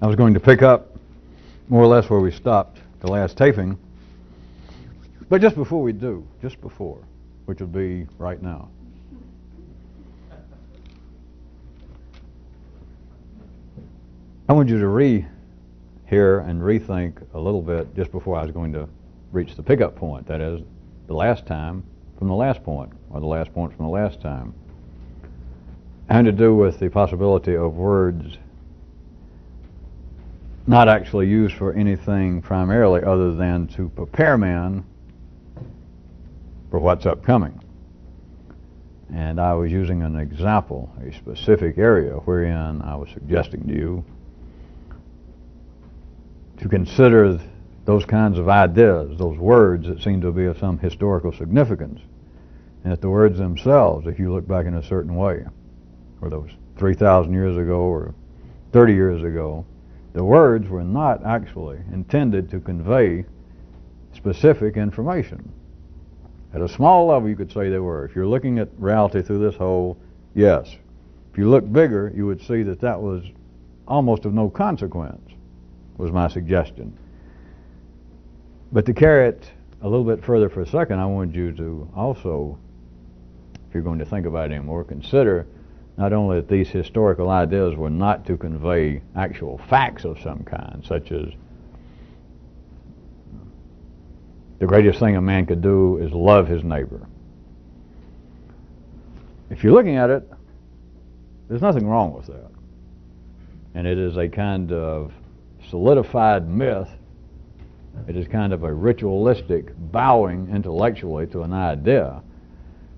I was going to pick up more or less where we stopped the last taping, but just before we do, which would be right now, I want you to hear and rethink a little bit just before I was going to reach the pickup point, that is, the last time from the last point, or the last point from the last time. It had to do with the possibility of words not actually used for anything primarily other than to prepare man for what's upcoming. And I was using an example, a specific area wherein I was suggesting to you to consider those kinds of ideas, those words that seem to be of some historical significance, and that the words themselves, if you look back in a certain way, whether it was 3,000 years ago or 30 years ago, the words were not actually intended to convey specific information. At a small level, you could say they were. If you're looking at reality through this hole, yes. If you look bigger, you would see that that was almost of no consequence, was my suggestion. But to carry it a little bit further for a second, I wanted you to also, if you're going to think about it anymore, consider not only that these historical ideas were not to convey actual facts of some kind, such as the greatest thing a man could do is love his neighbor. If you're looking at it, there's nothing wrong with that. And it is a kind of solidified myth. It is kind of a ritualistic bowing intellectually to an idea.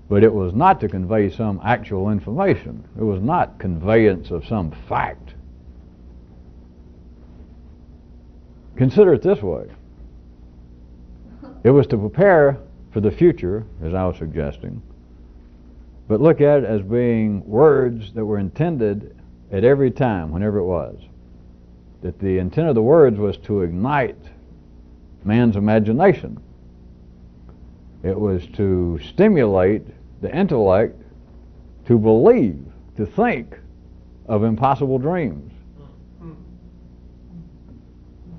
But it was not to convey some actual information. It was not conveyance of some fact. Consider it this way. It was to prepare for the future, as I was suggesting, but look at it as being words that were intended at every time, whenever it was. That the intent of the words was to ignite man's imagination. It was to stimulate the intellect to believe, to think of impossible dreams.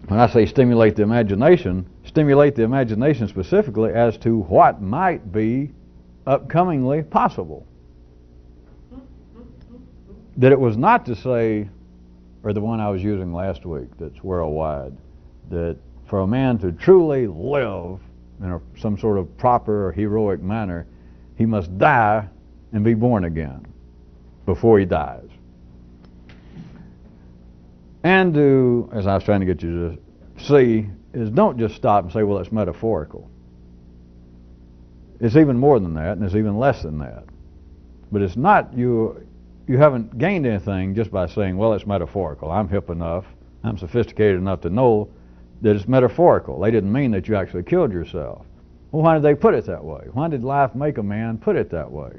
When I say stimulate the imagination specifically as to what might be upcomingly possible. That it was not to say, or the one I was using last week that's worldwide, that for a man to truly live in some sort of proper or heroic manner, he must die and be born again before he dies. And to, as I was trying to get you to see, is don't just stop and say, well, it's metaphorical. It's even more than that, and it's even less than that. But it's not, you haven't gained anything just by saying, well, it's metaphorical. I'm hip enough, I'm sophisticated enough to know that it's metaphorical. They didn't mean that you actually killed yourself. Well, why did they put it that way? Why did life make a man put it that way?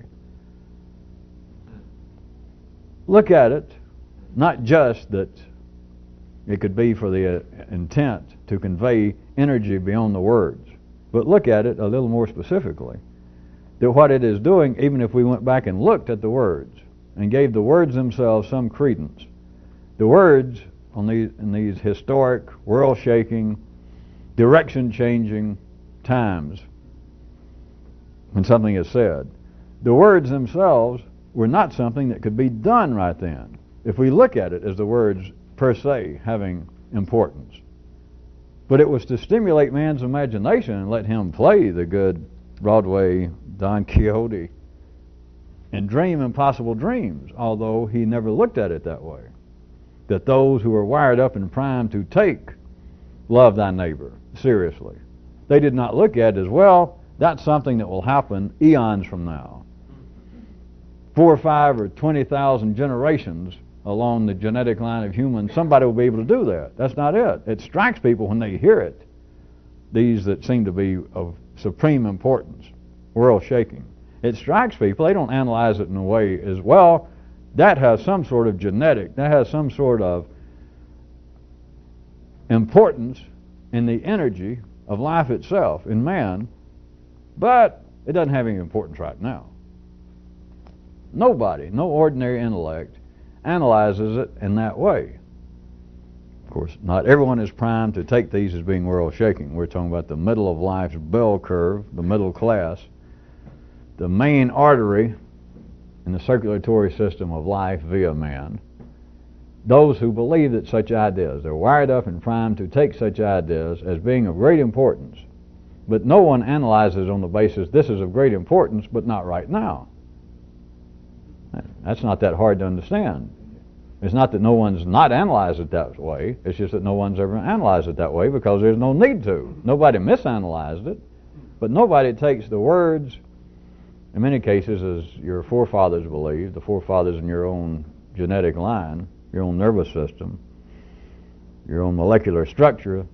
Look at it, not just that it could be for the intent to convey energy beyond the words, but look at it a little more specifically. That what it is doing, even if we went back and looked at the words and gave the words themselves some credence, the words in these historic, world-shaking, direction-changing times when something is said, the words themselves were not something that could be done right then. If we look at it as the words per se having importance. But it was to stimulate man's imagination and let him play the good Broadway Don Quixote and dream impossible dreams, although he never looked at it that way. That those who were wired up and primed to take love thy neighbor seriously, they did not look at it as, well, that's something that will happen eons from now. 4 or 5 or 20,000 generations along the genetic line of humans, somebody will be able to do that. That's not it. It strikes people when they hear it, these that seem to be of supreme importance, world-shaking. It strikes people. They don't analyze it in a way as, well, that has some sort of genetic, that has some sort of importance in the energy of life itself, in man, but it doesn't have any importance right now. Nobody, no ordinary intellect, analyzes it in that way. course, not everyone is primed to take these as being world-shaking. We're talking about the middle of life's bell curve, the middle class, the main artery in the circulatory system of life via man. Those who believe that such ideas, they're wired up and primed to take such ideas as being of great importance. But no one analyzes on the basis, this is of great importance, but not right now. That's not that hard to understand. It's not that no one's not analyzed it that way. It's just that no one's ever analyzed it that way because there's no need to. Nobody misanalyzed it, but nobody takes the words, in many cases, as your forefathers believed, the forefathers in your own genetic line, your own nervous system, your own molecular structure.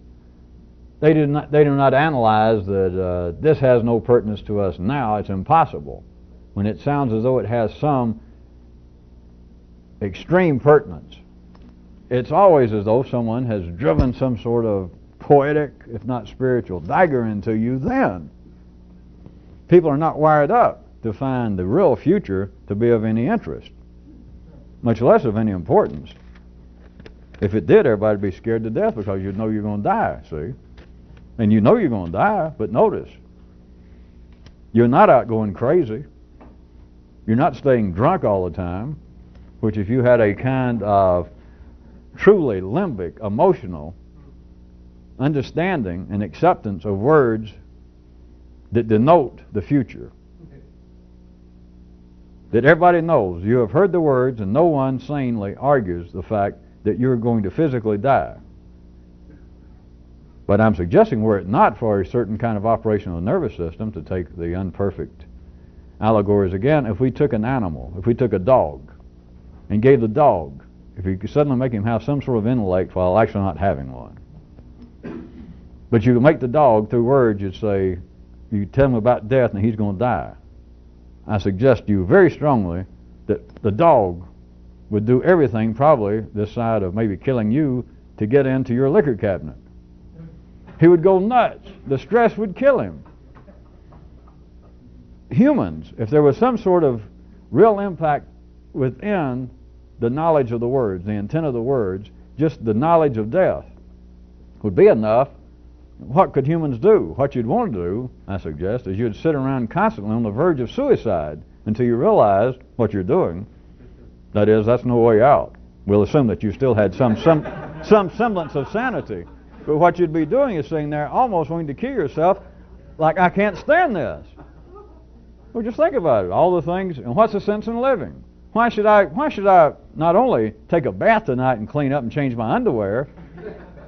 They do not analyze that this has no pertinence to us now. It's impossible. When it sounds as though it has some extreme pertinence, it's always as though someone has driven some sort of poetic, if not spiritual, dagger into you then. People are not wired up to find the real future to be of any interest, much less of any importance. If it did, everybody would be scared to death because you'd know you're going to die, see? And you know you're going to die, but notice, you're not out going crazy. You're not staying drunk all the time, which if you had a kind of truly limbic, emotional understanding and acceptance of words that denote the future, that everybody knows, you have heard the words and no one sanely argues the fact that you're going to physically die. But I'm suggesting were it not for a certain kind of operation of the nervous system, to take the imperfect allegories again, if we took an animal, if we took a dog, and gave the dog, if you could suddenly make him have some sort of intellect while actually not having one. But you could make the dog, through words, you'd say, you tell him about death and he's going to die. I suggest to you very strongly that the dog would do everything, probably this side of maybe killing you, to get into your liquor cabinet. He would go nuts. The stress would kill him. Humans, if there was some sort of real impact within the knowledge of the words, the intent of the words, just the knowledge of death would be enough. What could humans do? What you'd want to do, I suggest, is you'd sit around constantly on the verge of suicide until you realize what you're doing. That is, that's no way out. We'll assume that you still had some semblance of sanity. But what you'd be doing is sitting there almost wanting to kill yourself, like, I can't stand this. Well, just think about it. All the things, and what's the sense in living? Why should I not only take a bath tonight and clean up and change my underwear?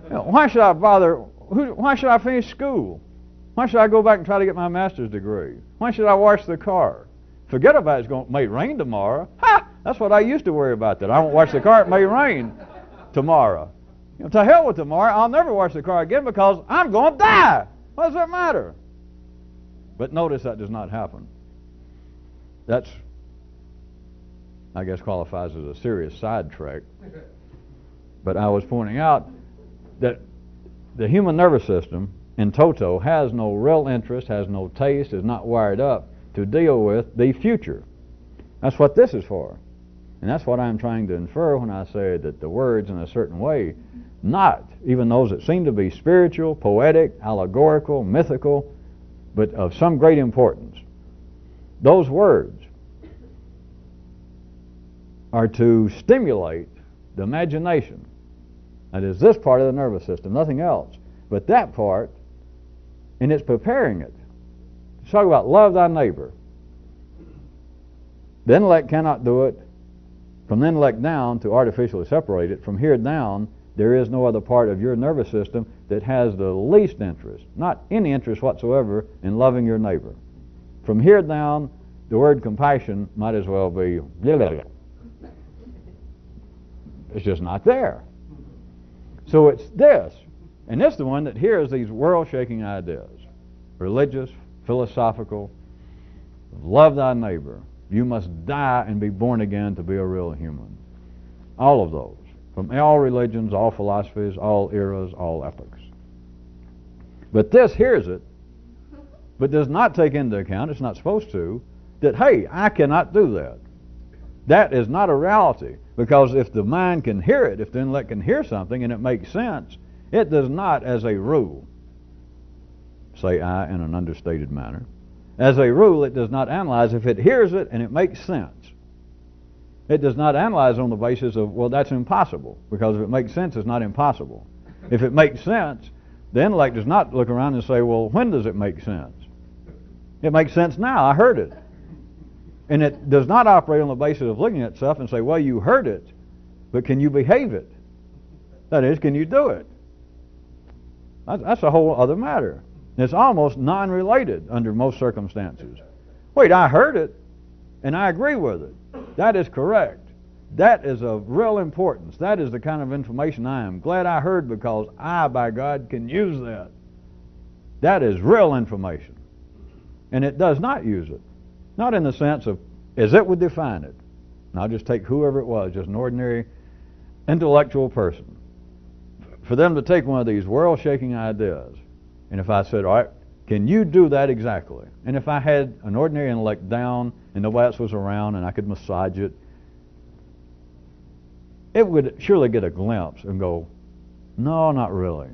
Why should I bother? Why should I finish school? Why should I go back and try to get my master's degree? Why should I wash the car? Forget about it may rain tomorrow. Ha! That's what I used to worry about, that I won't wash the car, it may rain tomorrow. To hell with tomorrow, I'll never wash the car again because I'm going to die. What does that matter? But notice that does not happen. That's, I guess, qualifies as a serious sidetrack. But I was pointing out that the human nervous system in toto has no real interest, has no taste, is not wired up to deal with the future. That's what this is for. And that's what I'm trying to infer when I say that the words in a certain way, not even those that seem to be spiritual, poetic, allegorical, mythical, but of some great importance, those words are to stimulate the imagination. That is, this part of the nervous system, nothing else. But that part, and it's preparing it. Talk about love thy neighbor. The intellect cannot do it. From the intellect down, to artificially separate it, from here down, there is no other part of your nervous system that has the least interest, not any interest whatsoever, in loving your neighbor. From here down, the word compassion might as well be, it's just not there. So it's this, and it's the one that hears these world-shaking ideas, religious, philosophical, love thy neighbor. You must die and be born again to be a real human. All of those, from all religions, all philosophies, all eras, all epochs. But this hears it, but does not take into account, it's not supposed to, that, hey, I cannot do that. That is not a reality. Because if the mind can hear it, if the intellect can hear something and it makes sense, it does not, as a rule, say I in an understated manner. As a rule, it does not analyze. If it hears it and it makes sense, it does not analyze on the basis of, well, that's impossible. Because if it makes sense, it's not impossible. If it makes sense, the intellect does not look around and say, well, when does it make sense? It makes sense now. I heard it. And it does not operate on the basis of looking at itself and say, well, you heard it, but can you behave it? That is, can you do it? That's a whole other matter. It's almost non-related under most circumstances. Wait, I heard it, and I agree with it. That is correct. That is of real importance. That is the kind of information I am glad I heard, because I, by God, can use that. That is real information. And it does not use it. Not in the sense of, as it would define it. And I'll just take whoever it was, just an ordinary intellectual person. For them to take one of these world-shaking ideas, and if I said, all right, can you do that exactly? And if I had an ordinary intellect down and nobody else was around and I could massage it, it would surely get a glimpse and go, no, not really.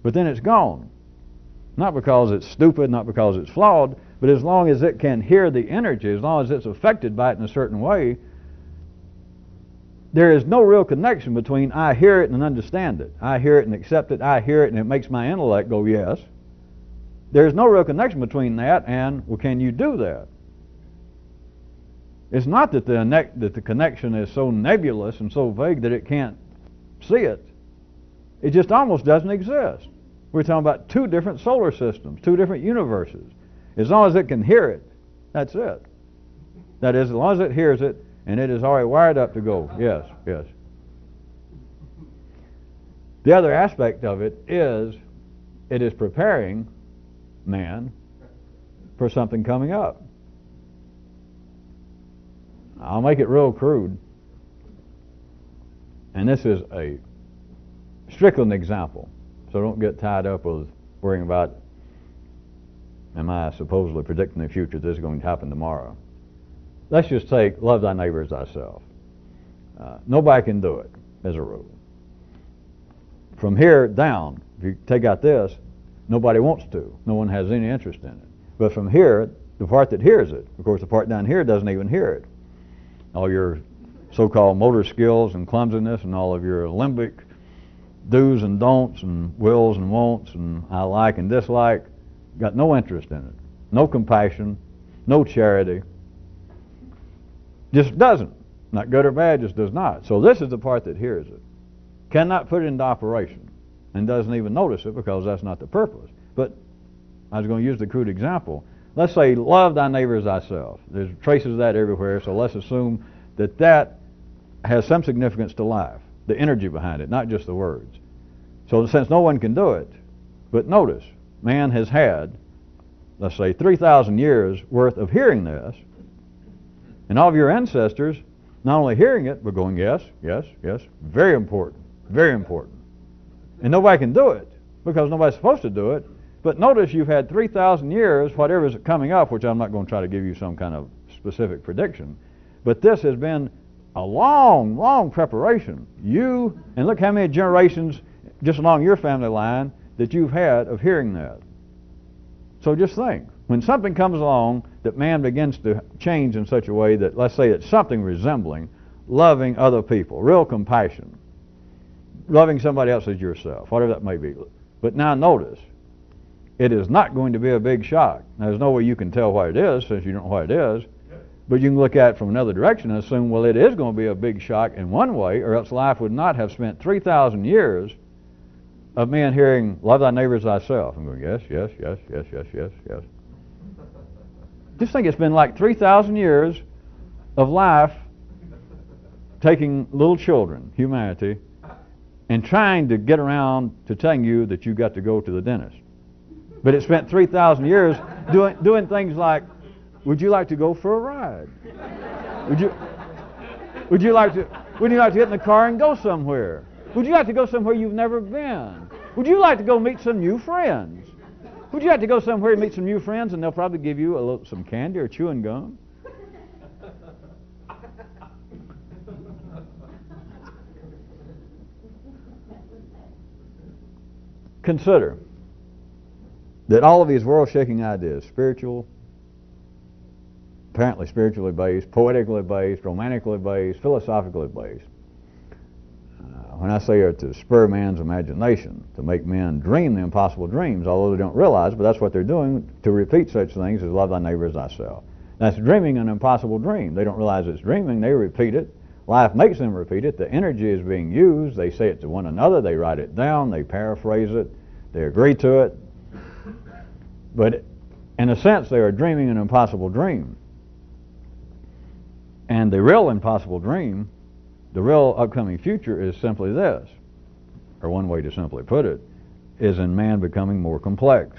But then it's gone. Not because it's stupid, not because it's flawed, but as long as it can hear the energy, as long as it's affected by it in a certain way, there is no real connection between I hear it and understand it. I hear it and accept it. I hear it and it makes my intellect go, yes. There's no real connection between that and, well, can you do that? It's not that the connection is so nebulous and so vague that it can't see it. It just almost doesn't exist. We're talking about two different solar systems, two different universes. As long as it can hear it, that's it. That is, as long as it hears it, and it is already wired up to go, yes, yes. The other aspect of it is preparing man for something coming up. I'll make it real crude. And this is strictly an example. So don't get tied up with worrying about, am I supposedly predicting the future, this is going to happen tomorrow. Let's just take love thy neighbor as thyself. Nobody can do it, as a rule. From here down, if you take out this, nobody wants to. No one has any interest in it. But from here, the part that hears it, of course the part down here doesn't even hear it. All your so-called motor skills and clumsiness and all of your limbic do's and don'ts and wills and wants and I like and dislike, got no interest in it. No compassion, no charity. Just doesn't. Not good or bad, just does not. So this is the part that hears it. Cannot put it into operation and doesn't even notice it because that's not the purpose. But I was going to use the crude example. Let's say love thy neighbor as thyself. There's traces of that everywhere, so let's assume that that has some significance to life, the energy behind it, not just the words. So since no one can do it, but notice, man has had, let's say, 3,000 years worth of hearing this, and all of your ancestors not only hearing it, but going, yes, yes, yes, very important, very important. And nobody can do it because nobody's supposed to do it. But notice you've had 3,000 years, whatever's coming up, which I'm not going to try to give you some kind of specific prediction, but this has been a long, long preparation. You, and look how many generations just along your family line that you've had of hearing that. So just think, when something comes along that man begins to change in such a way that, let's say it's something resembling loving other people, real compassion, loving somebody else as yourself, whatever that may be. But now notice, it is not going to be a big shock. Now, there's no way you can tell what it is since you don't know what it is, but you can look at it from another direction and assume, well, it is going to be a big shock in one way, or else life would not have spent 3,000 years of men hearing, love thy neighbor as thyself. I'm going, yes, yes, yes, yes, yes, yes, yes. Just think it's been like 3,000 years of life taking little children, humanity, and trying to get around to telling you that you got to go to the dentist. But it spent 3,000 years doing things like, would you like to go for a ride? Would you like to get in the car and go somewhere? Would you like to go somewhere you've never been? Would you like to go meet some new friends? Would you like to go somewhere and meet some new friends and they'll probably give you some candy or chewing gum? consider that all of these world-shaking ideas, spiritual, apparently spiritually based, poetically based, romantically based, philosophically based, when I say are to spur man's imagination, to make men dream the impossible dreams, although they don't realize, but that's what they're doing, to repeat such things as love thy neighbor as thyself. That's dreaming an impossible dream. They don't realize it's dreaming, they repeat it. Life makes them repeat it. The energy is being used. They say it to one another, they write it down, they paraphrase it, they agree to it. But in a sense, they are dreaming an impossible dream. And the real impossible dream, the real upcoming future is simply this, or one way to simply put it, is in man becoming more complex,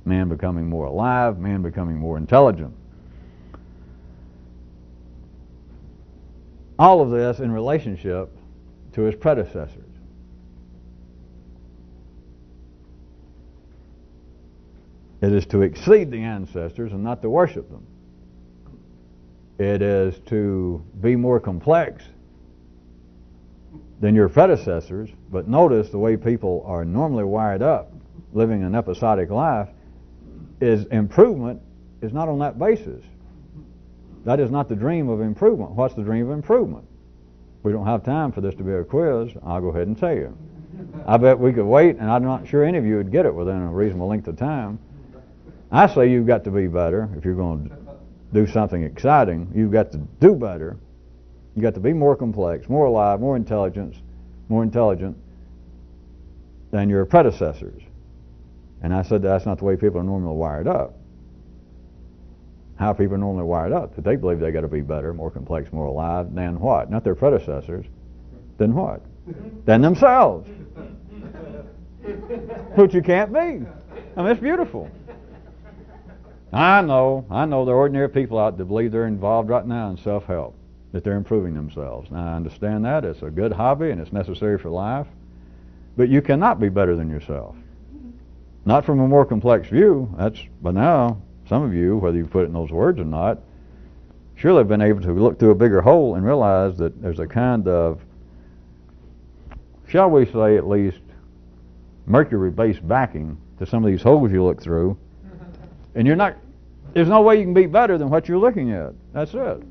man becoming more alive, man becoming more intelligent. All of this in relationship to his predecessors. It is to exceed the ancestors and not to worship them. It is to be more complex than your predecessors, but notice the way people are normally wired up, living an episodic life, is improvement is not on that basis. That is not the dream of improvement. What's the dream of improvement? We don't have time for this to be a quiz. I'll go ahead and tell you. I bet we could wait, and I'm not sure any of you would get it within a reasonable length of time. I say you've got to be better. If you're going to do something exciting, you've got to do better. You've got to be more complex, more alive, more intelligent than your predecessors. And I said that's not the way people are normally wired up. How people are normally wired up? That they believe they got to be better, more complex, more alive than what? Not their predecessors. Then what? Than themselves. Which you can't be. I mean, it's beautiful. I know there are ordinary people out that believe they're involved right now in self-help, that they're improving themselves. Now, I understand that. It's a good hobby and it's necessary for life. But you cannot be better than yourself. Not from a more complex view. That's, by now, some of you, whether you put it in those words or not, surely have been able to look through a bigger hole and realize that there's a kind of, shall we say at least, mercury-based backing to some of these holes you look through. And there's no way you can be better than what you're looking at. That's it.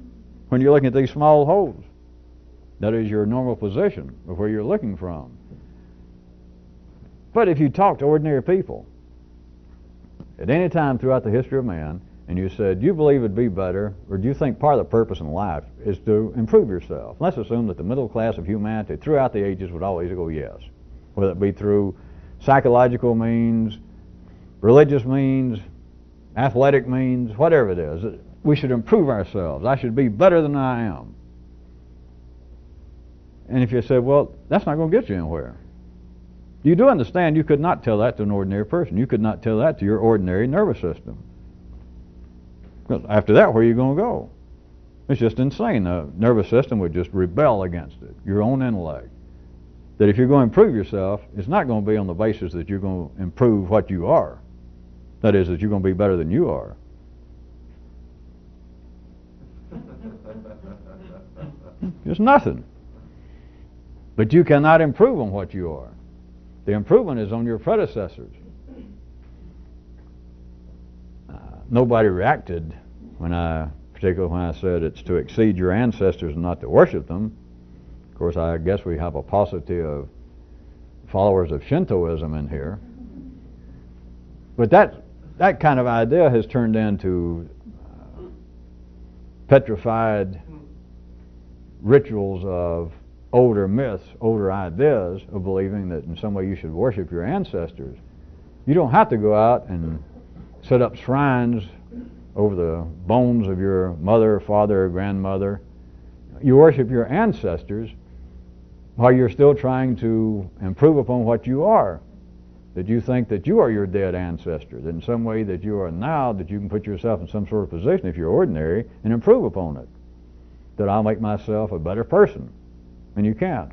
When you're looking at these small holes. That is your normal position of where you're looking from. But if you talk to ordinary people, at any time throughout the history of man, and you said, do you believe it'd be better, or do you think part of the purpose in life is to improve yourself? Let's assume that the middle class of humanity throughout the ages would always go yes. Whether it be through psychological means, religious means, athletic means, whatever it is. We should improve ourselves. I should be better than I am. And if you said, well, that's not going to get you anywhere. You do understand you could not tell that to an ordinary person. You could not tell that to your ordinary nervous system. Because after that, where are you going to go? It's just insane. The nervous system would just rebel against it, your own intellect. That if you're going to improve yourself, it's not going to be on the basis that you're going to improve what you are. That is, that you're going to be better than you are. It's nothing. But you cannot improve on what you are. The improvement is on your predecessors. Nobody reacted particularly when I said it's to exceed your ancestors and not to worship them. Of course, I guess we have a paucity of followers of Shintoism in here. But that kind of idea has turned into petrified rituals of older myths, older ideas of believing that in some way you should worship your ancestors. You don't have to go out and set up shrines over the bones of your mother, father, or grandmother. You worship your ancestors while you're still trying to improve upon what you are. That you think that you are your dead ancestor, that in some way that you are now, that you can put yourself in some sort of position, if you're ordinary, and improve upon it. That I'll make myself a better person. And you can't.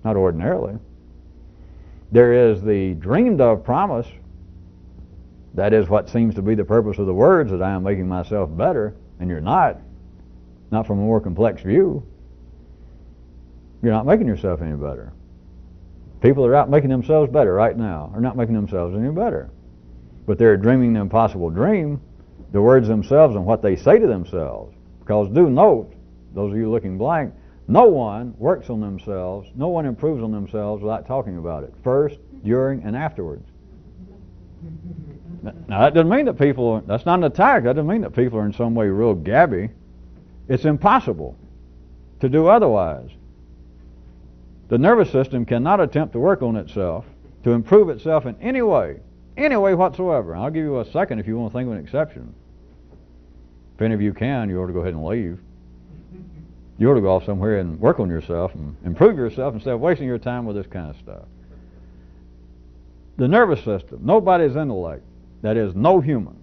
Not ordinarily. There is the dreamed of promise. That is what seems to be the purpose of the words, that I am making myself better, and you're not. Not from a more complex view. You're not making yourself any better. People that are out making themselves better right now are not making themselves any better. But they're dreaming the impossible dream, the words themselves and what they say to themselves. Because do note, those of you looking blank, no one works on themselves, no one improves on themselves without talking about it, first, during, and afterwards. Now that doesn't mean that people, that's not an attack, that doesn't mean that people are in some way real gabby. It's impossible to do otherwise. The nervous system cannot attempt to work on itself, to improve itself in any way whatsoever. I'll give you a second if you want to think of an exception. If any of you can, you ought to go ahead and leave. You ought to go off somewhere and work on yourself and improve yourself instead of wasting your time with this kind of stuff. The nervous system, nobody's intellect, that is, no human,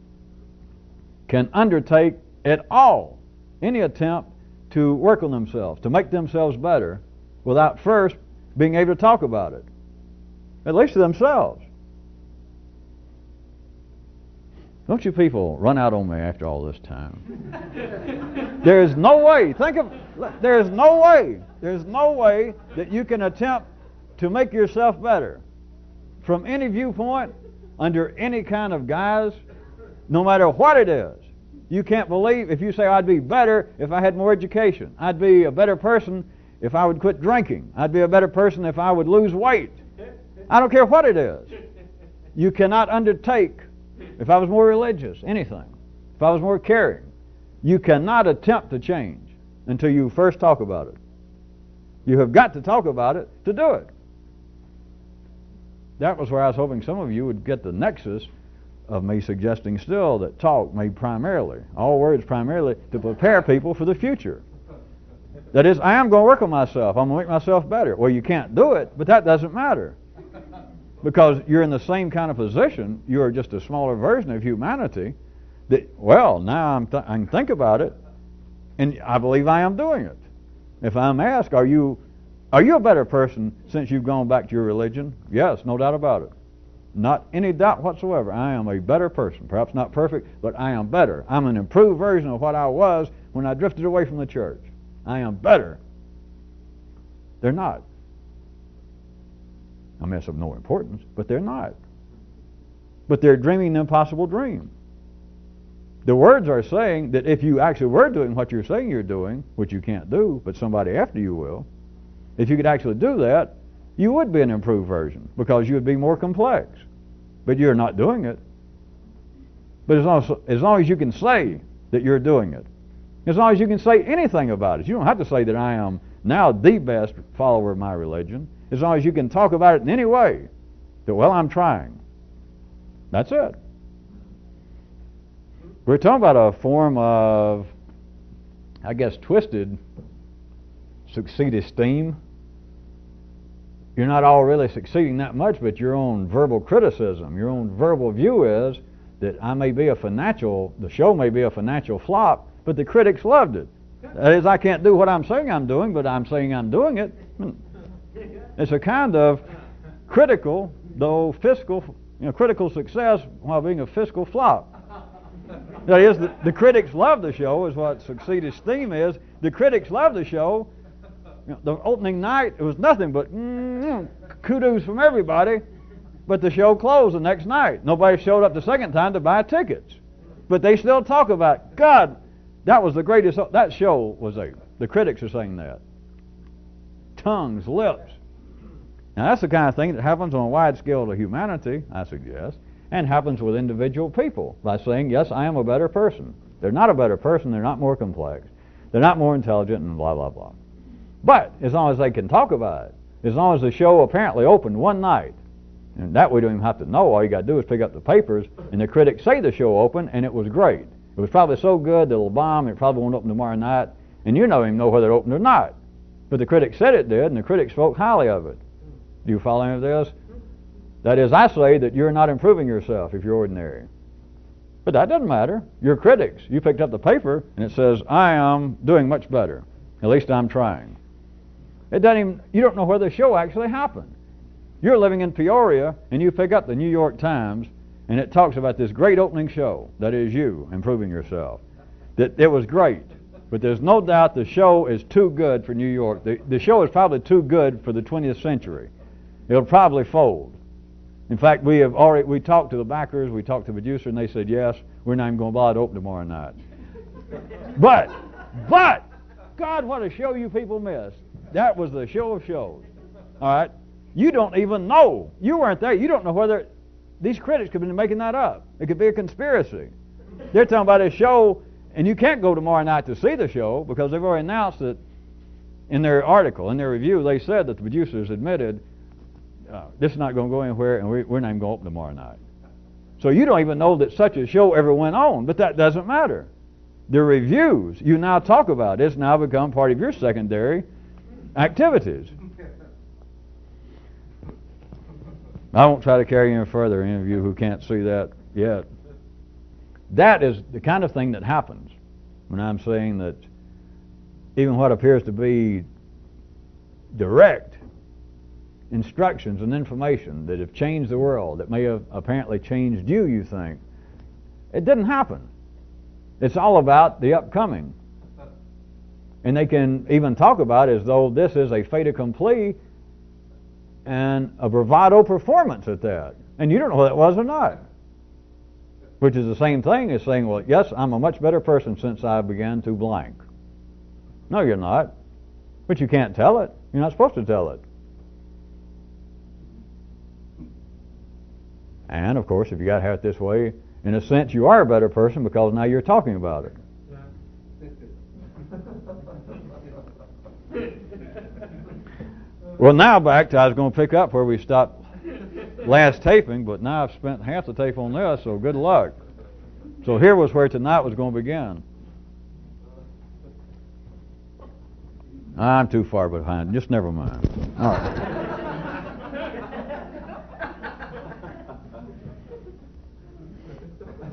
can undertake at all any attempt to work on themselves, to make themselves better, without first being able to talk about it, at least to themselves. Don't you people run out on me after all this time? There's no way, there's no way that you can attempt to make yourself better from any viewpoint, under any kind of guise, no matter what it is. You can't believe, if you say, I'd be better if I had more education. I'd be a better person if I would quit drinking. I'd be a better person if I would lose weight. I don't care what it is. You cannot undertake, if I was more religious, anything. If I was more caring. You cannot attempt to change until you first talk about it. You have got to talk about it to do it. That was where I was hoping some of you would get the nexus of me suggesting still that talk made primarily, all words primarily, to prepare people for the future. That is, I am going to work on myself. I'm going to make myself better. Well, you can't do it, but that doesn't matter. Because you're in the same kind of position. You are just a smaller version of humanity. That, well, now I can think about it, and I believe I am doing it. If I'm asked, are you a better person since you've gone back to your religion? Yes, no doubt about it. Not any doubt whatsoever. I am a better person. Perhaps not perfect, but I am better. I'm an improved version of what I was when I drifted away from the church. I am better. They're not. I mean, it's of no importance, but they're not. But they're dreaming the impossible dream. The words are saying that if you actually were doing what you're saying you're doing, which you can't do, but somebody after you will, if you could actually do that, you would be an improved version because you would be more complex. But you're not doing it. But as long as you can say that you're doing it, as long as you can say anything about it, you don't have to say that I am now the best follower of my religion. As long as you can talk about it in any way, that, well, I'm trying. That's it. We're talking about a form of, I guess, twisted succeed esteem. You're not all really succeeding that much, but your own verbal criticism, your own verbal view is that I may be the show may be a financial flop, but the critics loved it. That is, I can't do what I'm saying I'm doing, but I'm saying I'm doing it. It's a kind of critical, though fiscal, critical success while being a fiscal flop. That is, the critics love the show, is what succeed esteem is. The critics love the show. The opening night, it was nothing but kudos from everybody, but the show closed the next night. Nobody showed up the second time to buy tickets. But they still talk about, God, that was the greatest, that show was the critics are saying that. Tongues, lips. Now that's the kind of thing that happens on a wide scale to humanity, I suggest, and happens with individual people by saying, yes, I am a better person. They're not a better person, they're not more complex, they're not more intelligent, and blah, blah, blah. But as long as they can talk about it, as long as the show apparently opened one night, and that we don't even have to know, all you got to do is pick up the papers, and the critics say the show opened, and it was great. It was probably so good that it'll bomb, it probably won't open tomorrow night, and you don't even know whether it opened or not. But the critics said it did, and the critics spoke highly of it. Do you follow any of this? That is, I say that you're not improving yourself if you're ordinary. But that doesn't matter. You're critics. You picked up the paper, and it says, I am doing much better. At least I'm trying. It doesn't even, you don't know where the show actually happened. You're living in Peoria, and you pick up the New York Times, and it talks about this great opening show. That is you improving yourself. That it was great. But there's no doubt the show is too good for New York. The show is probably too good for the 20th century. It'll probably fold. In fact, we talked to the backers, we talked to the producer, and they said, yes, we're not even going to bother to open tomorrow night. But, God, what a show you people missed. That was the show of shows. All right? You don't even know. You weren't there. You don't know whether these critics could be making that up. It could be a conspiracy. They're talking about a show, and you can't go tomorrow night to see the show because they've already announced that in their article, in their review, they said that the producers admitted this is not going to go anywhere, and we're not even going to open tomorrow night. So you don't even know that such a show ever went on, but that doesn't matter. The reviews you now talk about, it's now become part of your secondary activities. I won't try to carry you any further, any of you who can't see that yet. That is the kind of thing that happens when I'm saying that even what appears to be direct instructions and information that have changed the world, that may have apparently changed you, you think, it didn't happen. It's all about the upcoming. And they can even talk about it as though this is a fait accompli and a bravado performance at that. And you don't know whether that was or not. Which is the same thing as saying, well, yes, I'm a much better person since I began to blank. No, you're not. But you can't tell it. You're not supposed to tell it. And, of course, if you got to have it this way, in a sense, you are a better person because now you're talking about it. Well, now back to, I was going to pick up where we stopped last taping, but now I've spent half the tape on this, so good luck. So here was where tonight was going to begin. I'm too far behind. Just never mind. All right.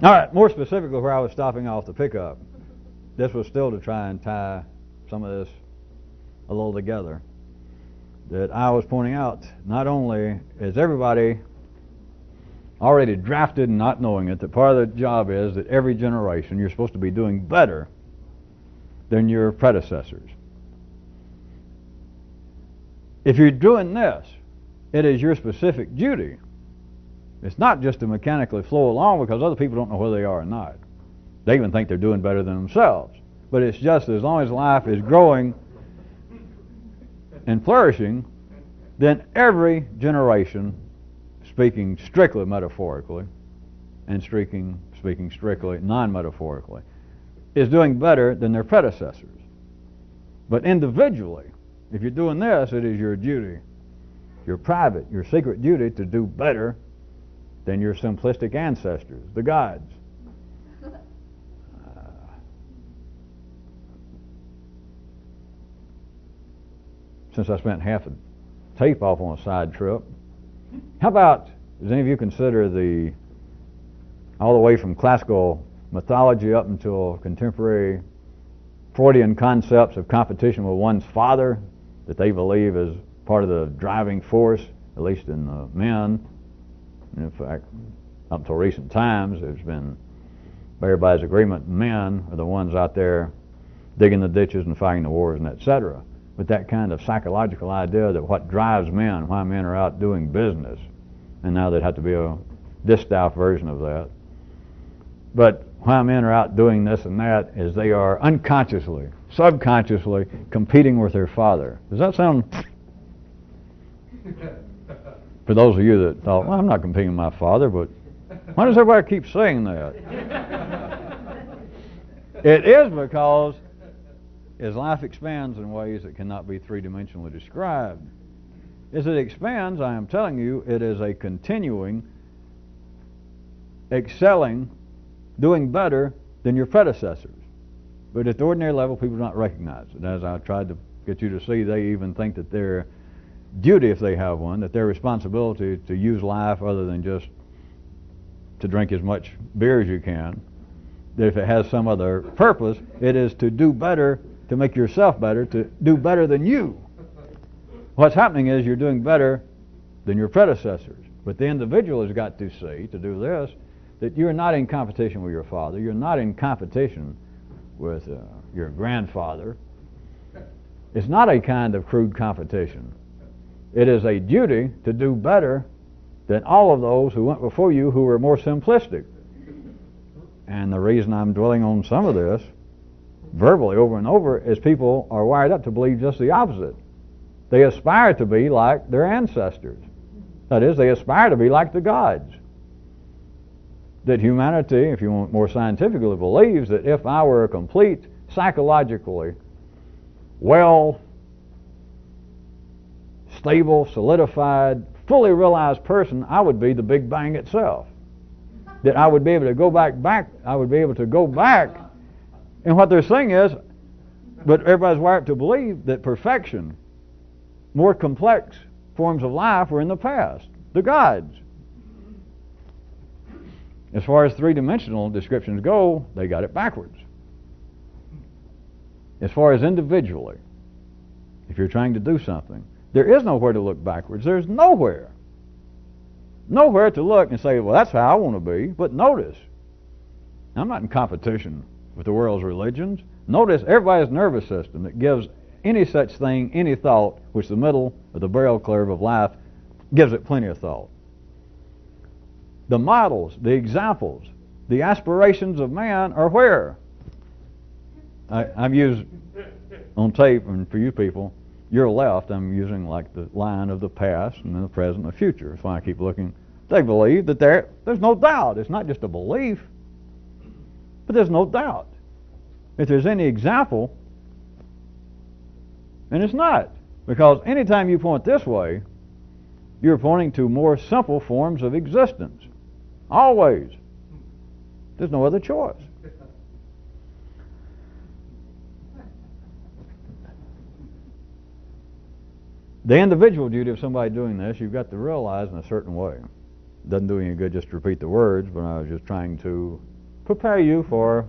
All right, more specifically where I was stopping off the pickup. This was still to try and tie some of this a little together. That I was pointing out, not only is everybody already drafted and not knowing it, that part of the job is that every generation you're supposed to be doing better than your predecessors. If you're doing this, it is your specific duty. It's not just to mechanically flow along because other people don't know where they are or not. They even think they're doing better than themselves. But it's just as long as life is growing and flourishing, then every generation, speaking strictly metaphorically and speaking strictly non-metaphorically, is doing better than their predecessors. But individually, if you're doing this, it is your duty, your private, your secret duty to do better than your simplistic ancestors, the gods. Since I spent half a tape off on a side trip, how about, does any of you consider all the way from classical mythology up until contemporary Freudian concepts of competition with one's father that they believe is part of the driving force, at least in men? And in fact, up until recent times, there's been, by everybody's agreement, men are the ones out there digging the ditches and fighting the wars and etc. But that kind of psychological idea that what drives men, why men are out doing business, and now there'd have to be a dissed out version of that. But why men are out doing this and that is they are unconsciously, subconsciously competing with their father. Does that sound... For those of you that thought, well, I'm not competing with my father, but why does everybody keep saying that? It is because as life expands in ways that cannot be three-dimensionally described, as it expands, I am telling you, it is a continuing, excelling, doing better than your predecessors. But at the ordinary level, people do not recognize it. As I tried to get you to see, they even think that their duty, if they have one, that their responsibility to use life other than just to drink as much beer as you can, that if it has some other purpose, it is to do better, to make yourself better, to do better than you. What's happening is you're doing better than your predecessors. But the individual has got to see, to do this, that you're not in competition with your father, you're not in competition with your grandfather. It's not a kind of crude competition. It is a duty to do better than all of those who went before you who were more simplistic. And the reason I'm dwelling on some of this verbally over and over is people are wired up to believe just the opposite. They aspire to be like their ancestors. That is, they aspire to be like the gods. That humanity, if you want more scientifically, believes that if I were a complete, psychologically well, stable, solidified, fully realized person, I would be the Big Bang itself. That I would be able to go back, I would be able to go back. And what they're saying is, but everybody's wired to believe that perfection, more complex forms of life were in the past, the gods. As far as three-dimensional descriptions go, they got it backwards. As far as individually, if you're trying to do something, there is nowhere to look backwards. There's nowhere. Nowhere to look and say, well, that's how I want to be. But notice, I'm not in competition with the world's religions. Notice everybody's nervous system that gives any such thing, any thought, which the middle of the bell curve of life gives it plenty of thought. The models, the examples, the aspirations of man are where? I've used on tape, and for you people, your left, I'm using like the line of the past and then the present and the future. That's why I keep looking. They believe that there's no doubt. It's not just a belief, but there's no doubt. If there's any example, and it's not. Because anytime you point this way, you're pointing to more simple forms of existence. Always. There's no other choice. The individual duty of somebody doing this, you've got to realize in a certain way. It doesn't do any good just to repeat the words, but I was just trying to prepare you for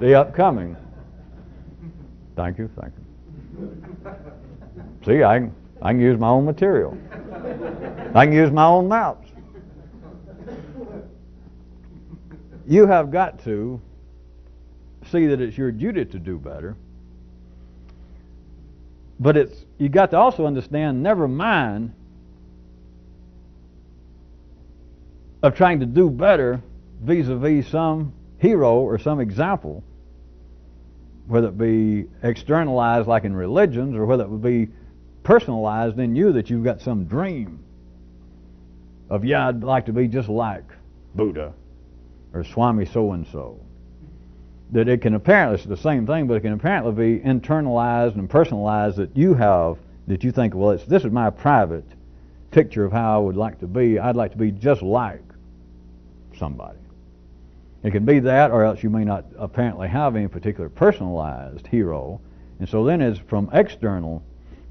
the upcoming. Thank you, thank you. See, I can use my own material. I can use my own maps. You have got to see that it's your duty to do better. But you got to also understand, never mind of trying to do better vis-a-vis some hero or some example, whether it be externalized like in religions or whether it would be personalized in you, that you've got some dream of, yeah, I'd like to be just like Buddha or Swami so-and-so. That it can apparently, it's the same thing, but it can apparently be internalized and personalized that you have, that you think, well, this is my private picture of how I would like to be. I'd like to be just like somebody. It can be that, or else you may not apparently have any particular personalized hero. And so then it's from external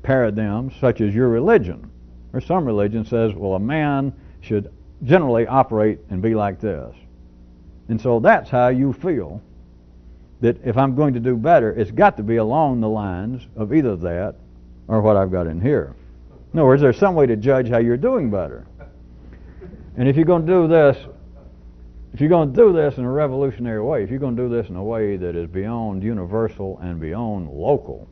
paradigms, such as your religion, or some religion says, well, a man should generally operate and be like this. And so that's how you feel that if I'm going to do better, it's got to be along the lines of either that or what I've got in here. In other words, there's some way to judge how you're doing better. And if you're going to do this, in a revolutionary way, if you're going to do this in a way that is beyond universal and beyond local,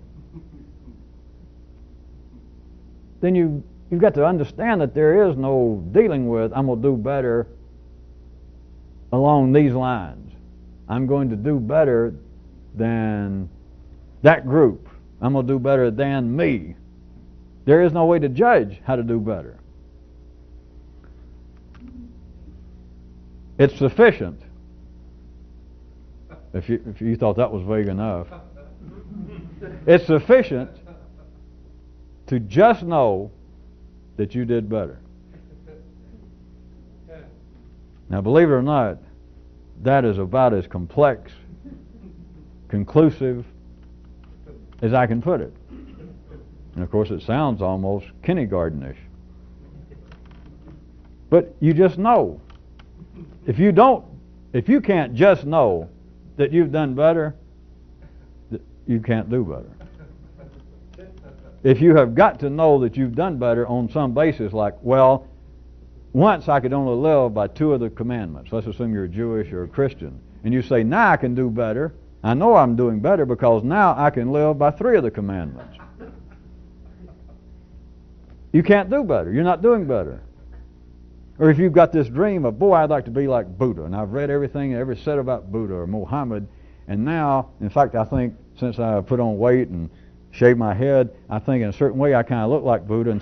then you've got to understand that there is no dealing with, I'm going to do better along these lines. I'm going to do better than that group. I'm going to do better than me. There is no way to judge how to do better. It's sufficient. If you thought that was vague enough. It's sufficient to just know that you did better. Now, believe it or not, that is about as complex, conclusive as I can put it. And of course it sounds almost kindergartenish. But you just know. If you can't just know that you've done better, you can't do better. If you have got to know that you've done better on some basis, like, well, once I could only live by 2 of the commandments. Let's assume you're Jewish or a Christian. And you say, now I can do better. I know I'm doing better because now I can live by 3 of the commandments. you can't do better. You're not doing better. Or if you've got this dream of, boy, I'd like to be like Buddha, and I've read everything ever said about Buddha or Muhammad, and now, in fact, I think since I put on weight and shaved my head, I think in a certain way I kind of look like Buddha, and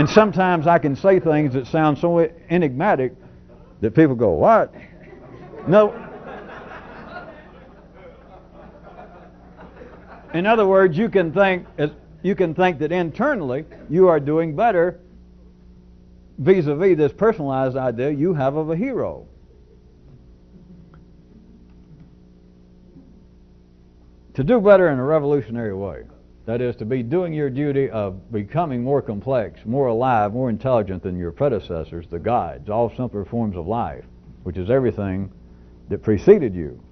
sometimes I can say things that sound so enigmatic that people go, what? No. In other words, you can think that internally you are doing better vis-a-vis this personalized idea you have of a hero. To do better in a revolutionary way, that is, to be doing your duty of becoming more complex, more alive, more intelligent than your predecessors, the guides, all simpler forms of life, which is everything that preceded you.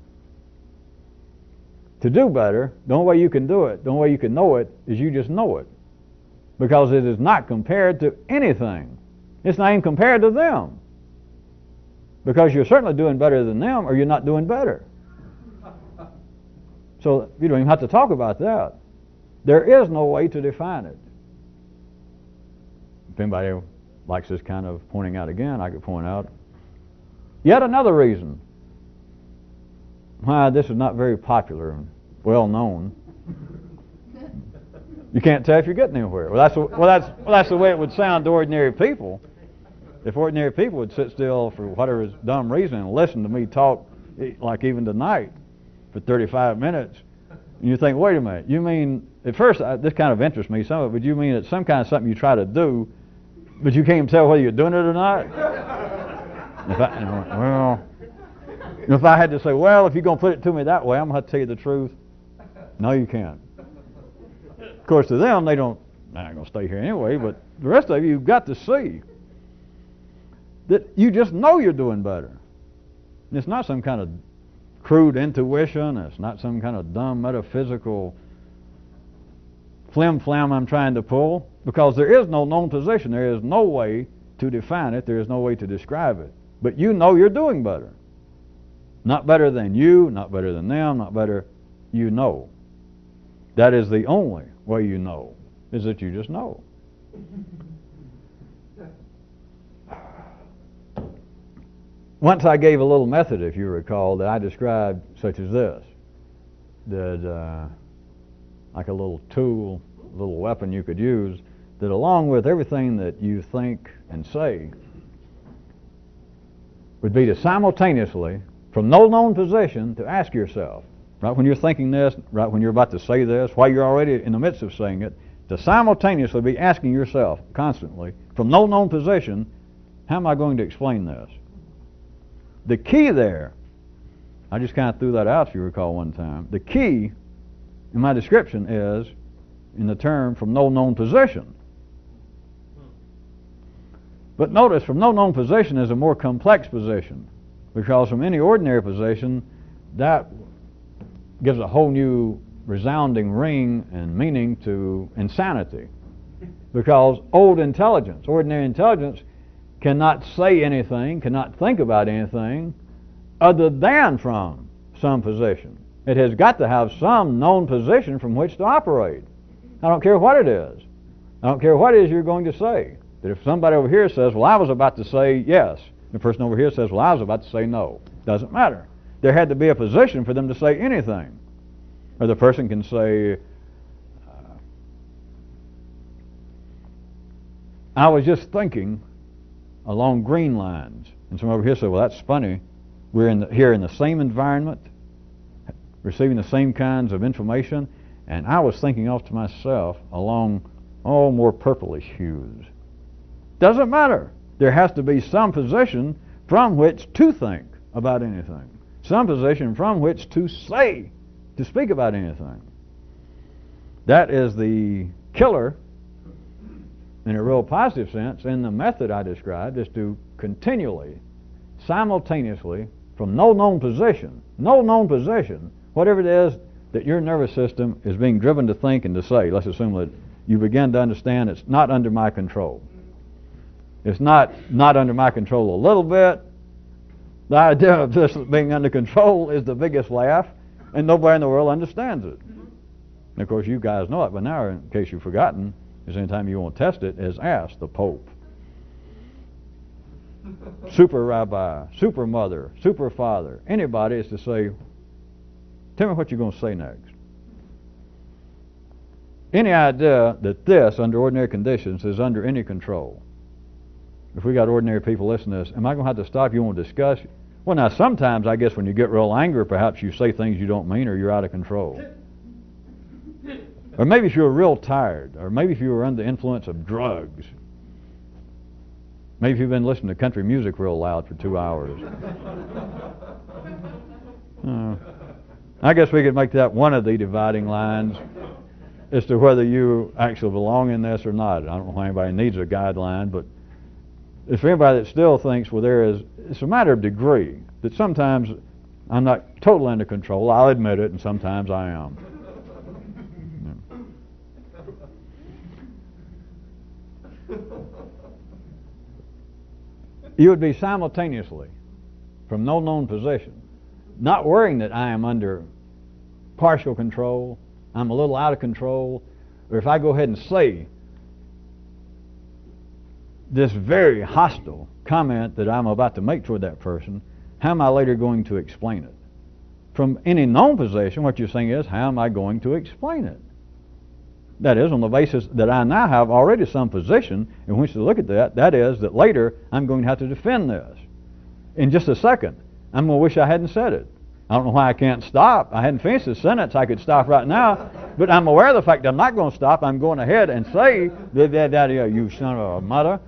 To do better, the only way you can do it, the only way you can know it, is you just know it. Because it is not compared to anything. It's not even compared to them. Because you're certainly doing better than them, or you're not doing better. So you don't even have to talk about that. There is no way to define it. If anybody likes this kind of pointing out again, I could point out yet another reason why this is not very popular and well known. You can't tell if you're getting anywhere. Well, that's the way it would sound to ordinary people. If ordinary people would sit still for whatever dumb reason and listen to me talk, like even tonight, for 35 minutes, and you think, wait a minute, you mean, at first this kind of interests me, some of it, but you mean it's some kind of something you try to do, but you can't even tell whether you're doing it or not? If I had to say, well, if you're going to put it to me that way, I'm going to have to tell you the truth. No, you can't. Of course, to them, they're not going to stay here anyway, but the rest of you've got to see that you just know you're doing better. And it's not some kind of crude intuition. It's not some kind of dumb metaphysical flim-flam I'm trying to pull, because there is no known position. There is no way to define it. There is no way to describe it. But you know you're doing better. Not better than you, not better than them, not better, you know. That is the only way you know, is that you just know. Once I gave a little method, if you recall, that I described such as this. That like a little tool, a little weapon you could use, that along with everything that you think and say, would be to simultaneously, from no known position, to ask yourself, right when you're thinking this, right when you're about to say this, while you're already in the midst of saying it, to simultaneously be asking yourself constantly, from no known position, how am I going to explain this? The key there, I just kind of threw that out if you recall one time, the key in my description is in the term from no known position. But notice, from no known position is a more complex position, because from any ordinary position, that gives a whole new resounding ring and meaning to insanity. Because old intelligence, ordinary intelligence, cannot say anything, cannot think about anything other than from some position. It has got to have some known position from which to operate. I don't care what it is. I don't care what it is you're going to say. That if somebody over here says, well, I was about to say yes, the person over here says, well, I was about to say no. Doesn't matter. There had to be a position for them to say anything. Or the person can say, I was just thinking along green lines. And someone over here said, well, that's funny. We're here in the same environment, receiving the same kinds of information, and I was thinking off to myself along, more purplish hues. Doesn't matter. There has to be some position from which to think about anything. Some position from which to say, to speak about anything. That is the killer, in a real positive sense, in the method I described, is to continually, simultaneously, from no known position, whatever it is that your nervous system is being driven to think and to say, let's assume that you begin to understand it's not under my control. It's not under my control a little bit. The idea of this being under control is the biggest laugh, and nobody in the world understands it. And of course, you guys know it by now, in case you've forgotten. is anytime you want to test it, is ask the Pope, super rabbi, super mother, super father, anybody, is to say, tell me what you're going to say next. Any idea that this, under ordinary conditions, is under any control? If we got ordinary people listening to this, am I going to have to stop? You want to discuss? Well, now, sometimes I guess when you get real angry, perhaps you say things you don't mean or you're out of control. Or maybe if you were real tired, or maybe if you were under the influence of drugs. Maybe if you've been listening to country music real loud for 2 hours. I guess we could make that one of the dividing lines as to whether you actually belong in this or not. I don't know why anybody needs a guideline, but if for anybody that still thinks, well, it's a matter of degree, that sometimes I'm not totally under control, I'll admit it, and sometimes I am. You would be simultaneously, from no known position, not worrying that I am under partial control, I'm a little out of control, or if I go ahead and say this very hostile comment that I'm about to make toward that person, how am I later going to explain it? From any known position, what you're saying is, how am I going to explain it? That is, on the basis that I now have already some position in which to look at that, that is, that later I'm going to have to defend this. In just a second, I'm going to wish I hadn't said it. I don't know why I can't stop. I hadn't finished the sentence. I could stop right now, but I'm aware of the fact that I'm not going to stop. I'm going ahead and say, you son of a mother.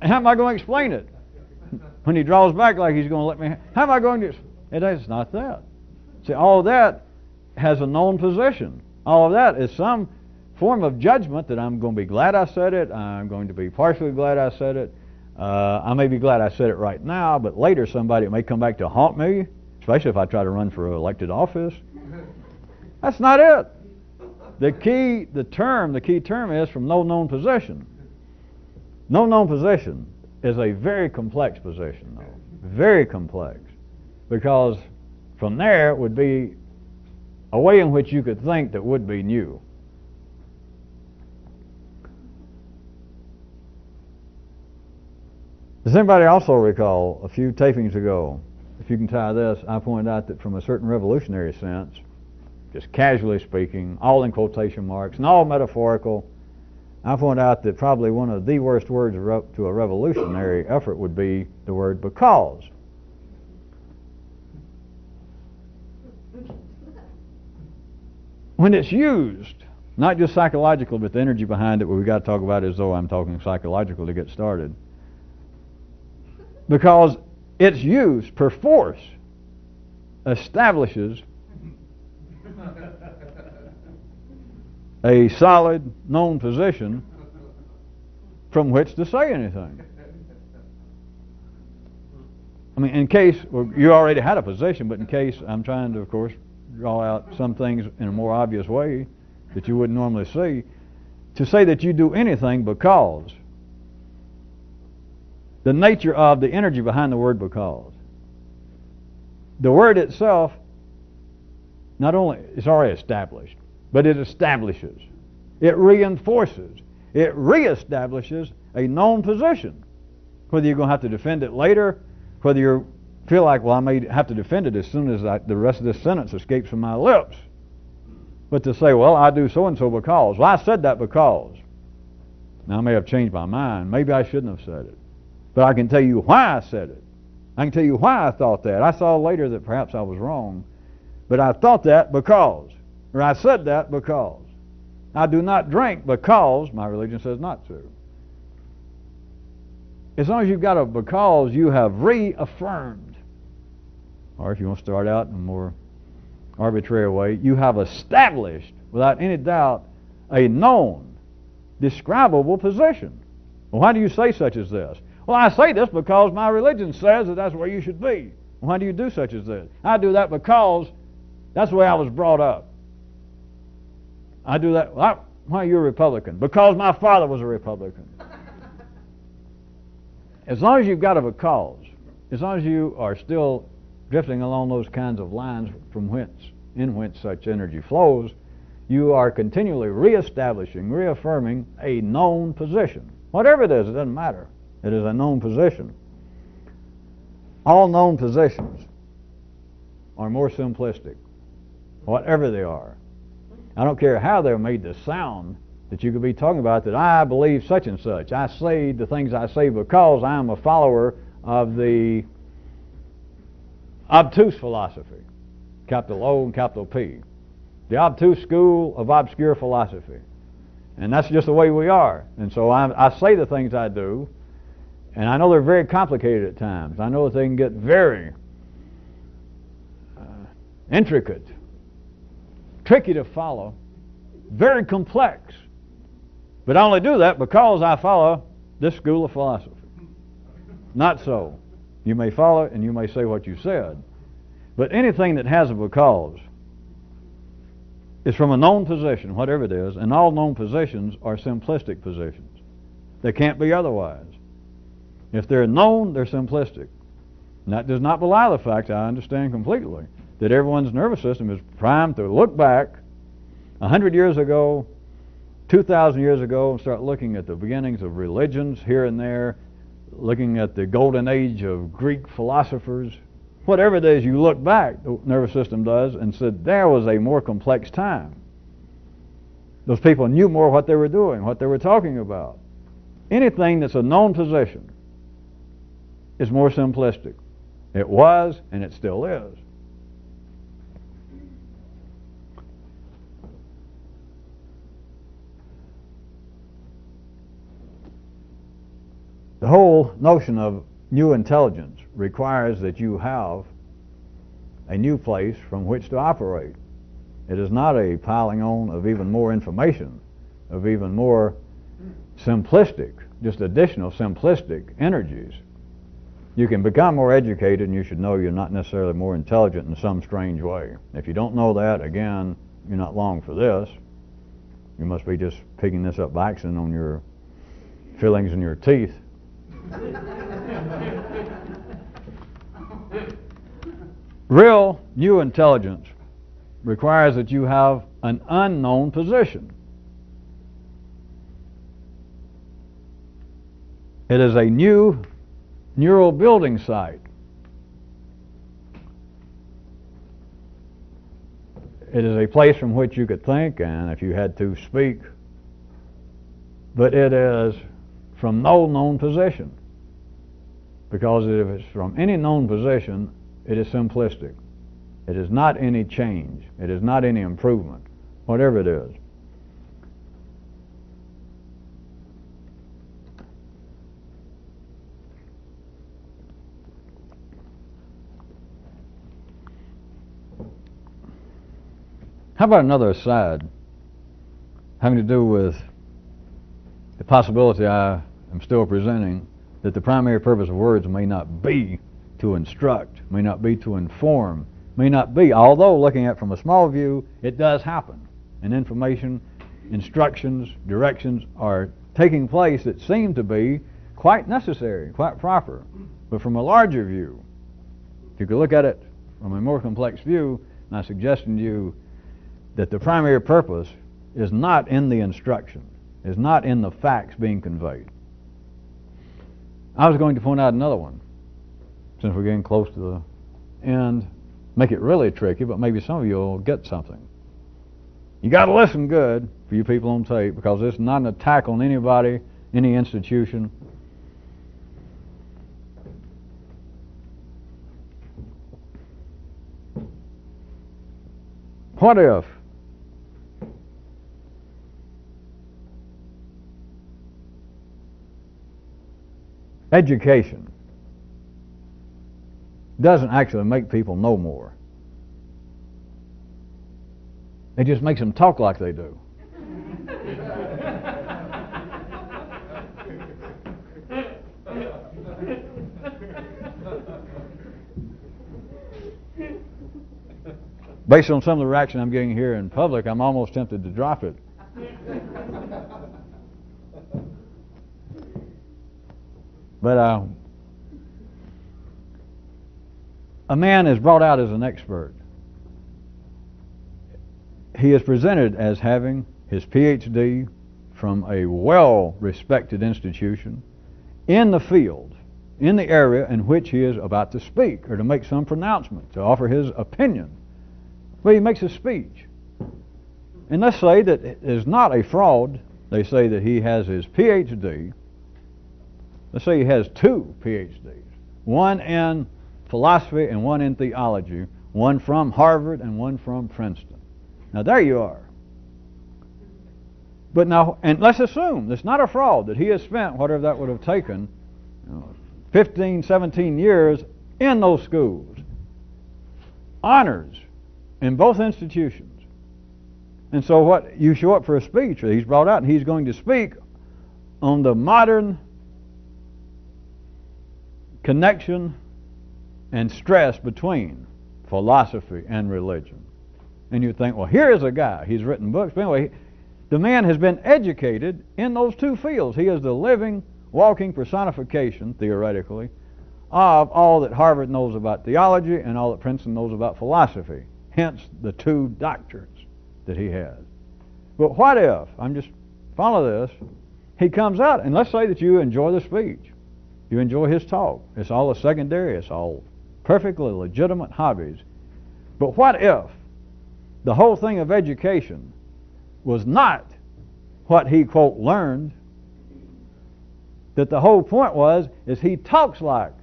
How am I going to explain it? When he draws back like he's going to let me, how am I going to? It's not that. See, all of that has a known position. All of that is some form of judgment that I'm going to be glad I said it. I'm going to be partially glad I said it. I may be glad I said it right now, but later somebody may come back to haunt me, especially if I try to run for elected office. That's not it. The key term is from no known position. No known position is a very complex position, though. Very complex. Because from there would be a way in which you could think that would be new. Does anybody also recall a few tapings ago, if you can tie this, I pointed out that from a certain revolutionary sense, just casually speaking, all in quotation marks and all metaphorical, I pointed out that probably one of the worst words to a revolutionary effort would be the word because. When it's used, not just psychologically, but the energy behind it, what we've got to talk about as though I'm talking psychological to get started. Because its use, perforce, establishes a solid, known position from which to say anything. I mean, in case, well, you already had a position, but in case I'm trying to, of course, draw out some things in a more obvious way that you wouldn't normally see, to say that you do anything because, the nature of the energy behind the word because. The word itself, not only, it's already established, but it establishes, it reinforces, it reestablishes a known position. Whether you're going to have to defend it later, whether you feel like, well, I may have to defend it as soon as the rest of this sentence escapes from my lips. But to say, well, I do so-and-so because. Well, I said that because. Now, I may have changed my mind. Maybe I shouldn't have said it. But I can tell you why I said it. I can tell you why I thought that. I saw later that perhaps I was wrong. But I thought that because. Or I said that because. I do not drink because my religion says not to. As long as you've got a because, you have reaffirmed. Or if you want to start out in a more arbitrary way, you have established, without any doubt, a known, describable position. Well, why do you say such as this? Well, I say this because my religion says that that's where you should be. Why do you do such as this? I do that because that's the way I was brought up. I do that. Why are you a Republican? Because my father was a Republican. As long as you've got a because, as long as you are still drifting along those kinds of lines in whence such energy flows, you are continually reestablishing, reaffirming a known position. Whatever it is, it doesn't matter. It is a known position. All known positions are more simplistic, whatever they are. I don't care how they're made to sound, that you could be talking about that I believe such and such. I say the things I say because I am a follower of the obtuse philosophy, capital O and capital P. The obtuse school of obscure philosophy. And that's just the way we are. And so I say the things I do, and I know they're very complicated at times. I know that they can get very intricate, tricky to follow, very complex. But I only do that because I follow this school of philosophy. Not so. You may follow it and you may say what you said. But anything that has a because is from a known position, whatever it is, and all known positions are simplistic positions. They can't be otherwise. If they're known, they're simplistic. And that does not belie the fact, I understand completely, that everyone's nervous system is primed to look back 100 years ago, 2,000 years ago, and start looking at the beginnings of religions here and there, looking at the golden age of Greek philosophers. Whatever it is, you look back, the nervous system does, and said there was a more complex time. Those people knew more what they were doing, what they were talking about. Anything that's a known position is more simplistic. It was, and it still is. The whole notion of new intelligence requires that you have a new place from which to operate. It is not a piling on of even more information, of even more simplistic, just additional simplistic energies. You can become more educated, and you should know you're not necessarily more intelligent in some strange way. If you don't know that, again, you're not long for this. You must be just picking this up by accident on your fillings in your teeth. Real new intelligence requires that you have an unknown position. It is a new neural building site. It is a place from which you could think, and if you had to, speak. But it is from no known position. Because if it's from any known position, it is simplistic. It is not any change. It is not any improvement, whatever it is. How about another aside having to do with the possibility I am still presenting that the primary purpose of words may not be to instruct, may not be to inform, may not be, although looking at it from a small view, it does happen. And information, instructions, directions are taking place that seem to be quite necessary, quite proper. But from a larger view, if you could look at it from a more complex view, and I'm suggesting to you that the primary purpose is not in the instruction, is not in the facts being conveyed. I was going to point out another one, since we're getting close to the end, make it really tricky, but maybe some of you will get something. You got to listen good for you people on tape, because this is not an attack on anybody, any institution. What if education doesn't actually make people know more? It just makes them talk like they do. Based on some of the reaction I'm getting here in public, I'm almost tempted to drop it. But a man is brought out as an expert. he is presented as having his PhD from a well-respected institution in the field, in the area in which he is about to speak or to make some pronouncement, to offer his opinion. Well, he makes a speech. And let's say that it is not a fraud. They say that he has his PhD. Let's say he has 2 PhDs, one in philosophy and one in theology, one from Harvard and one from Princeton. Now there you are. But now, and let's assume it's not a fraud, that he has spent whatever that would have taken, 15, 17 years in those schools. Honors in both institutions. And so what, you show up for a speech, he's brought out, and he's going to speak on the modern connection and stress between philosophy and religion. And you think, well, here is a guy, he's written books, but anyway, the man has been educated in those 2 fields. He is the living, walking personification, theoretically, of all that Harvard knows about theology and all that Princeton knows about philosophy. Hence the 2 doctorates that he has. But what if, follow this, he comes out, and let's say that you enjoy the speech. You enjoy his talk. It's all a secondary, it's all perfectly legitimate hobbies. But what if the whole thing of education was not what he, quote, learned, that the whole point is he talks like,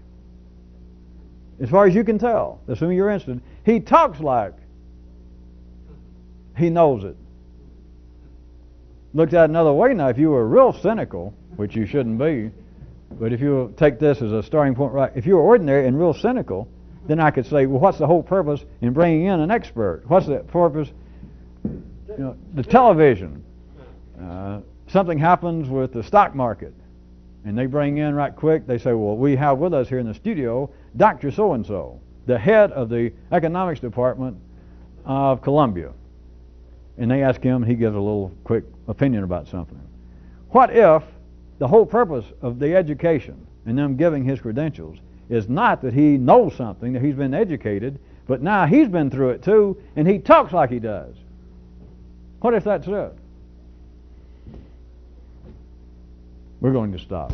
as far as you can tell, assuming you're interested, he talks like he knows it. Looked at another way now, if you were real cynical, which you shouldn't be, but if you take this as a starting point, right, if you were ordinary and real cynical, then I could say, well, what's the whole purpose in bringing in an expert? What's the purpose? The television. Something happens with the stock market, and they bring in right quick, they say, well, we have with us here in the studio Dr. So-and-so, the head of the economics department of Columbia. And they ask him, he gives a little quick opinion about something. What if the whole purpose of the education and them giving his credentials is not that he knows something, that he's been educated, but now he's been through it too, and he talks like he does? What if that's it? We're going to stop.